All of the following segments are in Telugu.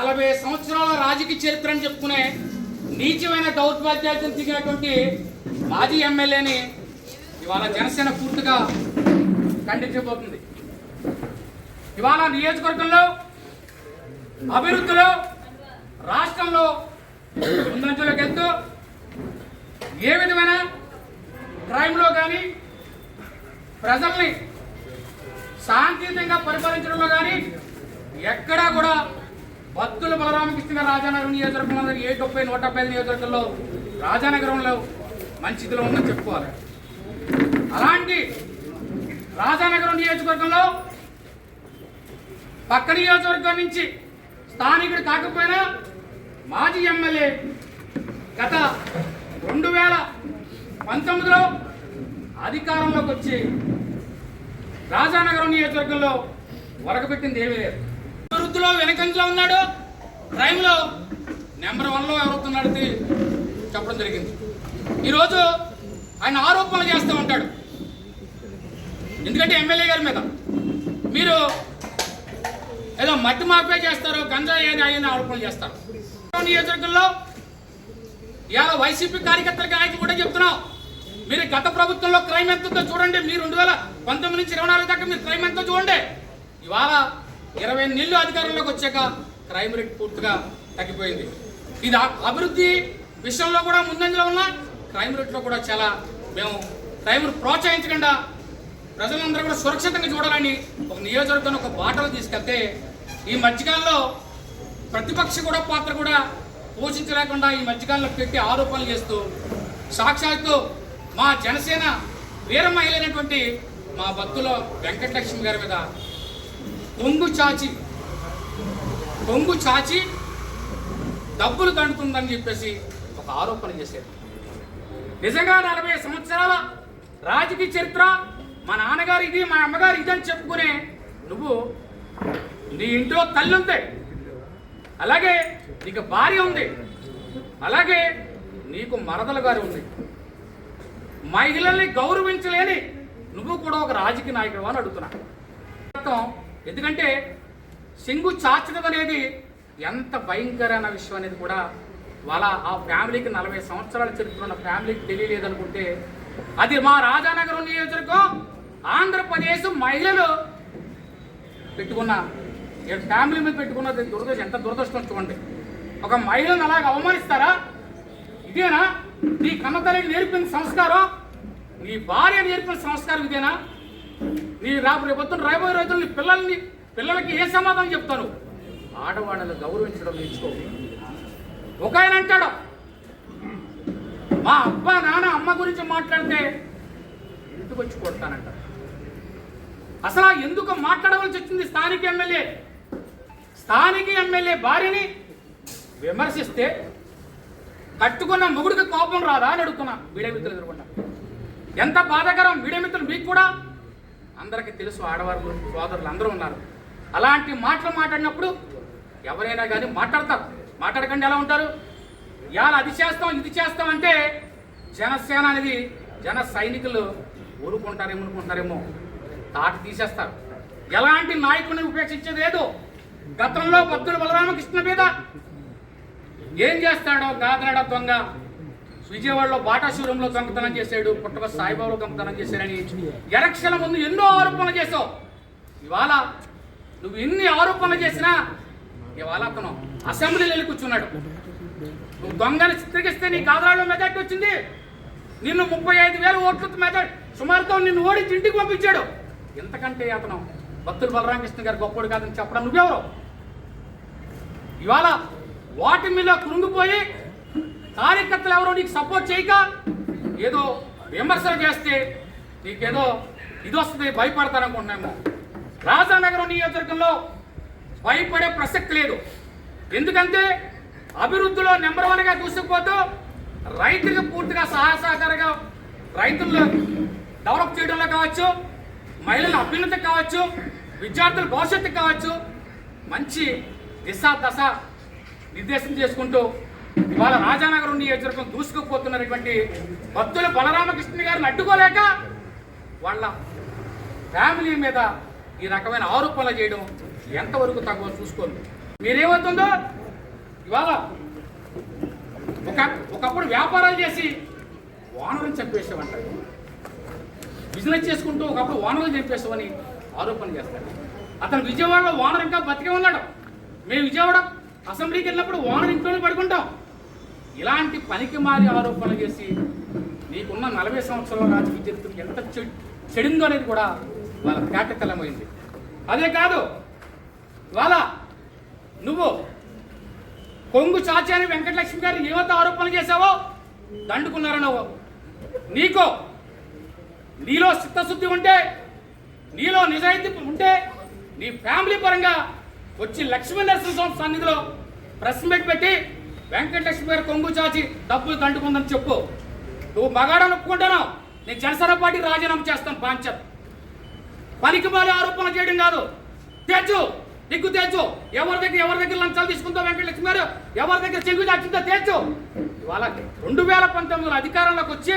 40 సంవత్సరాల రాజకీయ చరిత్ర అని చెప్పుకునే నీచమైన దౌర్భాగ్యాలను దిగినటువంటి మాజీ ఎమ్మెల్యేని ఇవాళ జనసేన పూర్తిగా ఖండించబోతుంది. ఇవాళ నియోజకవర్గంలో అభివృద్ధిలో రాష్ట్రంలో ముందంజలోకి వెళ్తూ ఏ విధమైన క్రైమ్లో కానీ ప్రజల్ని శాంతియుతంగా పరిపాలించడంలో కానీ ఎక్కడా కూడా భక్తుల బలరామకృష్ణ రాజానగరం నియోజకవర్గంలో 175 నియోజకవర్గంలో రాజానగరంలో మంచి స్థితిలో ఉందని చెప్పుకోవాలి. అలాంటి రాజానగరం నియోజకవర్గంలో పక్క నియోజకవర్గం నుంచి స్థానికుడు కాకపోయినా మాజీ ఎమ్మెల్యే గత 2019లో అధికారంలోకి వచ్చి రాజానగరం నియోజకవర్గంలో వరకబెట్టింది ఏమీ లేదు. అభివృద్ధిలో వెనకంజలో ఉన్నాడు, క్రైమ్లో నెంబర్ 1లో ఎవరుతున్నాడు చెప్పడం జరిగింది. ఈరోజు ఆయన ఆరోపణలు చేస్తూ ఉంటాడు. ఎందుకంటే ఎమ్మెల్యే గారి మీద మీరు ఏదో మట్టి మాఫియా చేస్తారు, గంజాయి అని ఆరోపణలు చేస్తారు. నియోజకవర్గంలో ఇవాళ వైసీపీ కార్యకర్తలకి నాయకులు కూడా చెప్తున్నాం, మీరు గత ప్రభుత్వంలో క్రైమ్ ఎంతో చూడండి. మీరు 2019 నుంచి 24 దాకా మీరు క్రైమ్ ఎంతో చూడండి. ఇవాళ 20 నెలలు అధికారంలోకి వచ్చాక క్రైమ్ రేట్ పూర్తిగా తగ్గిపోయింది. ఇది అభివృద్ధి విషయంలో కూడా ముందంజలో ఉన్న క్రైమ్ రేట్లో కూడా చాలా మేము క్రైమ్ను ప్రోత్సహించకుండా ప్రజలందరూ కూడా సురక్షితంగా చూడాలని ఒక నియోజకవర్గాన్ని ఒక బాటలో తీసుకెళ్తే ఈ మధ్యకాలంలో ప్రతిపక్ష కూడా పాత్ర కూడా పోషించలేకుండా ఈ మధ్యకాలంలో పెట్టి ఆరోపణలు చేస్తూ సాక్షాత్తు మా జనసేన వీర మహిళైనటువంటి మా భక్తుల వెంకటలక్ష్మి గారి మీద కొంగు చాచి డబ్బులు దండుతుందని చెప్పేసి ఒక ఆరోపణ చేశారు. నిజంగా 40 సంవత్సరాల రాజకీయ చరిత్ర మా నాన్నగారు ఇది మా అమ్మగారు ఇది అని చెప్పుకునే నువ్వు నీ ఇంట్లో తల్లి ఉంది, అలాగే నీకు భార్య ఉంది, అలాగే నీకు మరదల గారు ఉంది. మహిళల్ని గౌరవించలేని నువ్వు కూడా ఒక రాజకీయ నాయకుడు అని అడుగుతున్నా. ఎందుకంటే సింగు చాచడం అనేది ఎంత భయంకరమైన విషయం అనేది కూడా వాళ్ళ ఆ ఫ్యామిలీకి 40 సంవత్సరాల చరిత్ర ఉన్న ఫ్యామిలీకి తెలియలేదనుకుంటే అది మా రాజానగరం నియోజకవర్గం ఆంధ్రప్రదేశ్ మహిళలు పెట్టుకున్న ఫ్యామిలీ మీద పెట్టుకున్నది దురదృష్టం. ఎంత దురదృష్టం చూడండి. ఒక మహిళను అలాగ అవమానిస్తారా? ఇదేనా నీ కన్నతల్లికి నేర్పిన సంస్కారం? నీ భార్య నేర్పిన సంస్కారం ఇదేనా? నీ రేపొద్దున రాబోయే రోజులు నీ పిల్లలకి ఏ సమాధానం చెప్తాను? ఆడవాళ్ళని గౌరవించడం నేర్చుకో. ఒక ఆయన అంటాడు, మా అబ్బా నాన్న అమ్మ గురించి మాట్లాడితే ఇంటికి వచ్చి కొడతానంటాడు. అసలు ఎందుకు మాట్లాడవలసి వచ్చింది? స్థానిక ఎమ్మెల్యే భార్యని విమర్శిస్తే కట్టుకున్న మొగుడికి కోపం రాదా అని అడుగుతున్నా. మీడియా మిత్రులు ఎదుర్కొన్నా ఎంత బాధాకరం. మీడియా మిత్రులు మీకు కూడా అందరికీ తెలుసు, ఆడవారు సోదరులు అందరూ ఉన్నారు. అలాంటి మాటలు మాట్లాడినప్పుడు ఎవరైనా కానీ మాట్లాడతారు. మాట్లాడకండి ఎలా ఉంటారు? ఇవాళ అది చేస్తాం ఇది చేస్తాం అంటే జనసేన అనేది జన సైనికులు ఊరుకుంటారేమో తాటి తీసేస్తారు. ఎలాంటి నాయకుడిని ఉపేక్షించేది లేదు. గతంలో భక్తుల బలరామకృష్ణ మీద ఏం చేస్తాడో గాదనాడ దొంగ విజయవాడలో బాటా శివరంలో దొంగతనం చేశాడు, పుట్టక సాయిబాబులో దొంగతనం చేశాడని ఎలక్షన్ల ముందు ఎన్నో ఆరోపణలు చేసావు. ఇవాళ నువ్వు ఎన్ని ఆరోపణలు చేసినా ఇవాళ అతను అసెంబ్లీలో వెళ్ళి కూర్చున్నాడు. నువ్వు దొంగని చిత్రీకరిస్తే నీ గాదనాడలో మెజార్టీ వచ్చింది. నిన్ను 35,000 ఓట్ల మెజార్టీ సుమారుతో నిన్ను ఓడించి ఇంటికి పంపించాడు. ఎంతకంటే అతను భక్తుల బలరామకృష్ణ గారు గొప్పడు కాదని చెప్పడం నువ్వెవరు? ఇవాళ ఓటమిలో కృంగిపోయి కార్యకర్తలు ఎవరో నీకు సపోర్ట్ చేయక ఏదో విమర్శలు చేస్తే నీకేదో ఇది వస్తుంది భయపడతారనుకుంటున్నామో. రాజానగరం నియోజకవర్గంలో భయపడే ప్రసక్తి లేదు. ఎందుకంటే అభివృద్ధిలో నెంబర్ 1గా దూసుకుపోతూ రైతులకు పూర్తిగా సహాయ సహకారంగా రైతులను డెవలప్ చేయడంలో కావచ్చు, మహిళల అభ్యున్నతికి కావచ్చు, విద్యార్థుల భవిష్యత్తుకు కావచ్చు మంచి దశ నిర్దేశం చేసుకుంటూ ఇవాళ రాజానగరం నియోజకవర్గం దూసుకుపోతున్నటువంటి భక్తుల బలరామకృష్ణ గారిని అడ్డుకోలేక వాళ్ళ ఫ్యామిలీ మీద ఈ రకమైన ఆరోపణలు చేయడం ఎంతవరకు తగ్గో చూసుకోండి. మీరేమవుతుందో ఇవాళ ఒకప్పుడు వ్యాపారాలు చేసి ఓనర్ని చంపేసామంటారు, బిజినెస్ చేసుకుంటూ ఒకప్పుడు ఓనర్లు చంపేసామని ఆరోపణ చేస్తాడు. అతను విజయవాడలో ఓనర్ ఇంకా బతికే ఉన్నాడు. మేము విజయవాడ అసెంబ్లీకి వెళ్ళినప్పుడు ఓనర్ ఇంట్లోనే పడుకుంటాం. ఇలాంటి పనికి మారి ఆరోపణలు చేసి నీకున్న 40 సంవత్సరాల రాజకీయ చరిత్ర ఎంత చెడిందో అనేది కూడా వాళ్ళ తేటతెల్లమైంది. అదే కాదు, వాళ్ళ నువ్వు కొంగు చాచాని వెంకటలక్ష్మి గారు ఏవైతే ఆరోపణలు చేశావో దండుకున్నారన్నావు. నీలో చిత్తశుద్ధి ఉంటే, నీలో నిజాయితీ ఉంటే నీ ఫ్యామిలీ పరంగా వచ్చి లక్ష్మీ నరసింహస్వామి సన్నిధిలో ప్రెస్ మీట్ పెట్టి వెంకటలక్ష్మి గారు కొంగు చాచి డబ్బులు దండుకుందని చెప్పు. నువ్వు మగాడని ఒప్పుకుంటాను, నేను జనసేన పార్టీ రాజీనామా చేస్తాను. బాంచత్ పనికి మాలి ఆరోపణ చేయడం కాదు, తెచ్చు దిగ్గు తెచ్చు. ఎవరి దగ్గర లంచాలు తీసుకుంటావు వెంకటలక్ష్మి గారు, ఎవరి దగ్గర చెంగు చాచిందో తెచ్చు. ఇవాళ 2019 అధికారంలోకి వచ్చి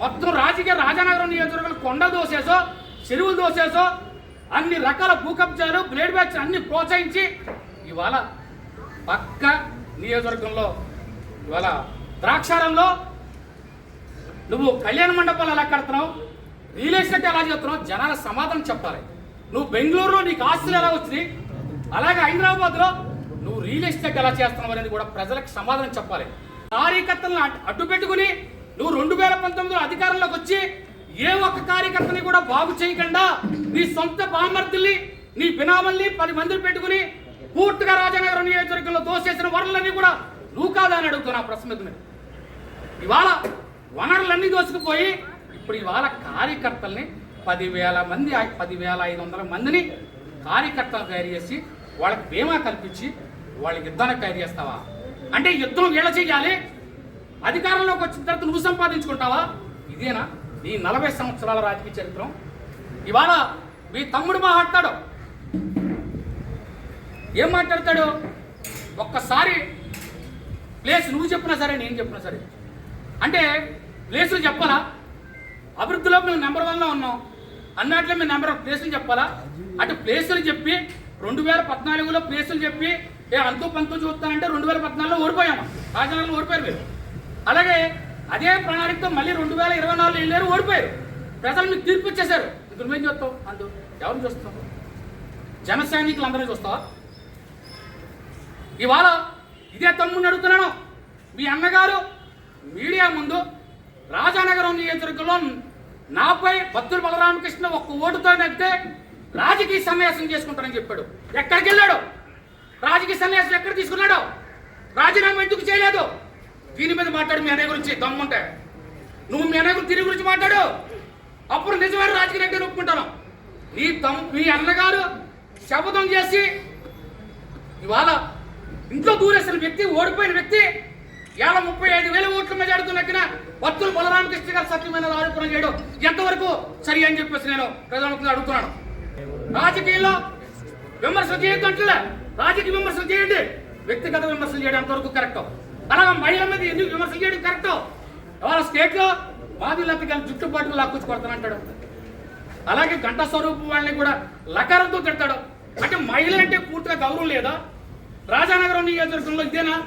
మొత్తం రాజానగరం నియోజకవర్గంలో కొండలు దోసేసో, చెరువులు దోసేసో, అన్ని రకాల భూ కబ్జాలు, బ్లేడ్ బ్యాచ్ అన్ని ప్రోత్సహించి ఇవాళ పక్క నియోజకవర్గంలో ఇవాళ ద్రాక్షారంలో నువ్వు కళ్యాణ మండపాలు ఎలా కడుతున్నావు, రియల్ ఎస్టేట్ ఎలా చేస్తున్నావు, జనాల సమాధానం చెప్పాలి. నువ్వు బెంగళూరులో నీకు ఆస్తులు ఎలా వచ్చినాయి, అలాగే హైదరాబాద్లో నువ్వు రియల్ ఎస్టేట్ ఎలా చేస్తున్నావు అనేది కూడా ప్రజలకు సమాధానం చెప్పాలి. కార్యకర్తలను అడ్డు పెట్టుకుని నువ్వు 2019 అధికారంలోకి వచ్చి ఏ ఒక్క కార్యకర్తని కూడా బాగు చేయకుండా నీ సొంత బామర్తుల్ని, నీ బినామల్ని 10 మందిని పెట్టుకుని పూర్తిగా రాజానగరం నియోజకవర్గంలో దోసేసిన వనరులన్నీ కూడా నువ్వు కాదని అడుగుతున్నా ప్రశ్న మీద. ఇవాళ వనరులన్నీ దోసుకుపోయి ఇప్పుడు ఇవాళ కార్యకర్తల్ని 10,000 మంది 10,500 మందిని కార్యకర్తలు తయారు చేసి వాళ్ళకి బీమా కల్పించి వాళ్ళకి యుద్ధానికి తయారు చేస్తావా? అంటే యుద్ధం వీళ్ళ చేయాలి, అధికారంలోకి వచ్చిన తర్వాత నువ్వు సంపాదించుకుంటావా? ఇదేనా నీ 40 సంవత్సరాల రాజకీయ చరిత్రం? ఇవాళ మీ తమ్ముడు మాట్లాడతాడు, ఏం మాట్లాడతాడు? ఒక్కసారి ప్లేస్ నువ్వు చెప్పినా సరే, నేను చెప్పినా సరే, అంటే ప్లేసులు చెప్పాలా? అభివృద్ధిలో మేము నెంబర్ 1లో ఉన్నాం అన్నట్లే మేము నెంబర్ 1 ప్లేసులు చెప్పాలా? అంటే ప్లేసులు చెప్పి 2014లో ప్లేసులు చెప్పి అంతో పంతో చూస్తానంటే 2014లో ఓడిపోయాము, రాజనగరంలో ఓడిపోయారు మీరు. అలాగే అదే ప్రణాళికతో మళ్ళీ 2024లో వెళ్ళారు, ఓడిపోయారు. ప్రజలు మీకు తీర్పు ఇచ్చేశారు. ఇప్పుడు మేము చూస్తావు, అందు ఎవరిని చూస్తావు? జన సైనికులు అందరినీ చూస్తావా? ఇవాళ ఇదే తమ్ముడిని అడుగుతున్నాను, మీ అన్నగారు మీడియా ముందు రాజానగరం నియోజకవర్గంలో నాపై బత్తుల బలరామకృష్ణ ఒక్క ఓటుతో నెగ్గితే రాజకీయ సన్యాసం చేసుకుంటానని చెప్పాడు. ఎక్కడికి వెళ్ళాడు? రాజకీయ సన్యాసం ఎక్కడ తీసుకున్నాడు? రాజీనామా ఎందుకు చేయలేదు? దీని మీద మాట్లాడు. మీ అన్నయ్య గురించి దమ్ముంటే నువ్వు మీ అన్నయ్య గురించి తిరిగి గురించి మాట్లాడు, అప్పుడు నిజమైన రాజకీయ నాయకుడిని ఒప్పుకుంటాను. మీ అన్నగారు శపథం చేసి ఇవాళ ఇంట్లో దూరేసిన వ్యక్తి, ఓడిపోయిన వ్యక్తి, 35,000 ఓట్ల మెజారిటీ నక్కిన బత్తుల బలరామకృష్ణ గారు సత్యమైన ఆరోపణ చేయడం ఎంతవరకు సరి అని చెప్పేసి నేను ప్రధానమంత్రిని అడుగుతున్నాను. రాజకీయాల్లో విమర్శలు చేయొద్దు అంటలే, రాజకీయ విమర్శలు చేయండి, వ్యక్తిగత విమర్శలు చేయడం ఎంతవరకు కరెక్ట్, అలాగే మహిళల మీద ఎందుకు విమర్శలు చేయడం కరెక్ట్. ఇవాళ స్టేట్లో బాధ్యులకి జుట్టు పట్టుకు లాక్కొచ్చి కొడతానంటాడు, అలాగే గంట స్వరూపం వాళ్ళని కూడా లకారంతో తిడతాడు. అంటే మహిళలంటే పూర్తిగా గౌరవం లేదా? రాజానగరం నియోజకవర్గంలో ఇదేనా?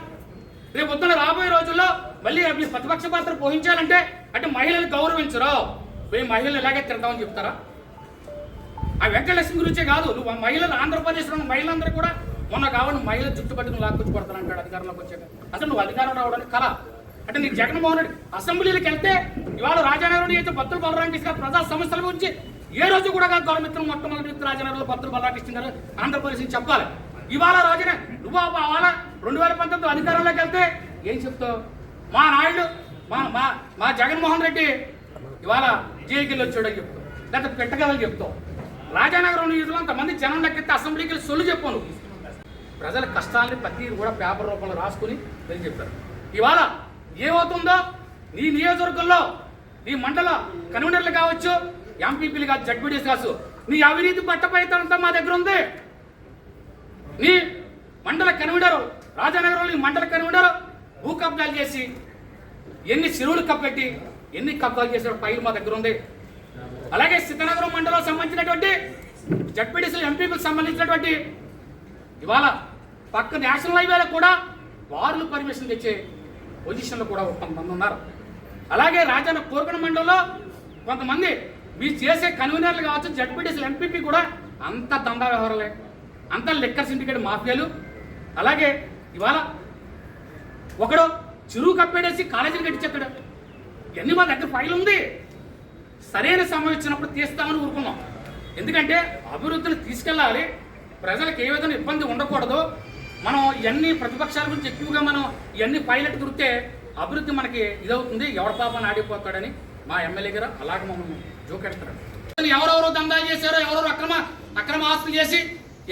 రేపు పొద్దున రాబోయే రోజుల్లో మళ్ళీ ప్రతిపక్ష పాత్ర పోషించాలంటే అంటే మహిళలు గౌరవించరు, మేము మహిళలు ఎలాగే తిడతామని చెప్తారా? ఆ వెంకటలక్ష్మి గురించే కాదు, నువ్వు మహిళలు ఆంధ్రప్రదేశ్లో ఉన్న మహిళలందరూ కూడా మొన్న కావాలి మహిళలు జుట్టు పట్టుకుని లాక్కొచ్చి కొడతానంటాడు అధికారంలోకి వచ్చాక. అసలు నువ్వు అధికారం రావడానికి కళ అంటే నీకు జగన్మోహన్ రెడ్డి అసెంబ్లీలకు వెళ్తే ఇవాళ రాజానగరం అయితే బత్తుల బలరామకృష్ణ ప్రజా సమస్యల గురించి ఏ రోజు కూడా గవర్నమెంట్ మొట్టమొదటి వ్యక్తి రాజానగరంలో బత్తుల బలరామకృష్ణ గారు ఆంధ్రప్రదేశ్ చెప్పాలి. ఇవాళ నువ్వు ఇవాళ 2019 అధికారంలోకి వెళ్తే ఏం చెప్తావు? మా నాయుడు మా జగన్మోహన్ రెడ్డి ఇవాళ జైలుకి వచ్చాడని చెప్తావు, లేకపోతే పెట్టగలని చెప్తావు. రాజానగరం నియోజకవర్గంలో అంతమంది జనం లెక్కితే అసెంబ్లీకి వెళ్ళి సొల్లు చెప్పాను. ప్రజల కష్టాలని ప్రతి కూడా పేపర్ రూపంలో రాసుకుని వెళ్ళి చెప్పారు. ఇవాళ ఏమవుతుందో నీ నియోజకవర్గంలో నీ మండల కన్వీనర్లు కావచ్చు, ఎంపీపీలు కాదు, జడ్పీటీస్ కావచ్చు, నీ అవినీతి పట్టపైతంతా మా దగ్గర ఉంది. నీ మండల కన్వీనర్ రాజానగరంలో మండల కన్వీనర్ భూ కబ్జాలు చేసి ఎన్ని చెరువులు కప్పెట్టి ఎన్ని కబ్జాలు చేసిన ఫైల్ మా దగ్గర ఉంది. అలాగే సీతానగరం మండలం సంబంధించినటువంటి జడ్పీటీసీలు ఎంపీలకు సంబంధించినటువంటి ఇవాళ పక్క నేషనల్ హైవేలో కూడా వార్లు పర్మిషన్ తెచ్చే పొజిషన్లో కూడా కొంతమంది ఉన్నారు. అలాగే రాజన్న కోరుకున్న మండలంలో కొంతమంది మీరు చేసే కన్వీనర్లు కావచ్చు, జడ్పీటీసీలు, ఎంపీపీ కూడా అంత దందా వ్యవహారాలే, అంత లిక్కర్ సిండికేట్ మాఫియాలు. అలాగే ఇవాళ ఒకడు చెరువు కప్పేడేసి కాలేజీని కట్టించేస్తాడు. ఇవన్నీ మా దగ్గర ఫైల్ ఉంది. సరైన సమయం ఇచ్చినప్పుడు తీస్తామని ఊరుకున్నాం. ఎందుకంటే అభివృద్ధిని తీసుకెళ్ళాలి, ప్రజలకు ఏ విధంగా ఇబ్బంది ఉండకూడదు. మనం ఇవన్నీ ప్రతిపక్షాల గురించి ఎక్కువగా మనం ఇవన్నీ పైలట్ తిరిగితే అభివృద్ధి మనకి ఇదవుతుంది, ఎవడ పాపని ఆడిపోతాడని మా ఎమ్మెల్యే గారు అలాగే మమ్మల్ని జోకెడతారు. ఎవరెవరో దందాలు చేశారో, ఎవరెవరు అక్రమ ఆస్తులు చేసి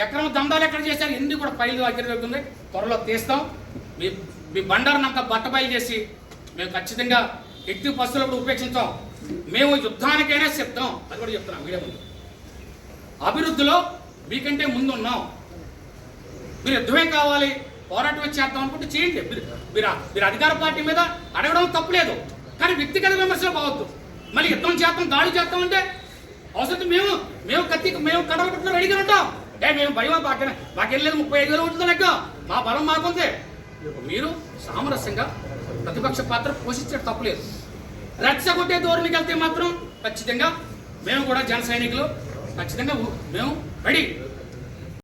అక్రమ దందాలు ఎక్కడ చేశారు, ఎన్ని కూడా ఫైల్ దగ్గర ఉంది. త్వరలో తీస్తాం. మీ బండారుని అంతా బట్టబయలు చేసి మేము ఖచ్చితంగా ఎట్టి పస్తులు కూడా ఉపేక్షించాం. మేము యుద్ధానికైనా సిద్ధం. అది కూడా చెప్తున్నాం వీడియో ముందు. అభివృద్ధిలో మీకంటే ముందు ఉన్నాం. మీరు యుద్ధమే కావాలి, పోరాటం చేద్దాం అనుకుంటే చేయండి. మీరు అధికార పార్టీ మీద అడగడం తప్పులేదు, కానీ వ్యక్తిగత విమర్శలు బావద్దు. మళ్ళీ యుద్ధం చేద్దాం, దాడి చేద్దాం అంటే అవసరం మేము కడవలు పెట్టిన రెడీగా ఉంటాం. మేము భయం మాకెళ్ళలేదు 35,000 ఉంటుంది లెక్క, మా బలం మాకుంది. మీరు సామరస్యంగా ప్రతిపక్ష పాత్ర పోషించే తప్పులేదు. రెచ్చగొట్టే ధోరణికి వెళ్తే మాత్రం ఖచ్చితంగా మేము కూడా జన సైనికులు ఖచ్చితంగా మేము రెడీ.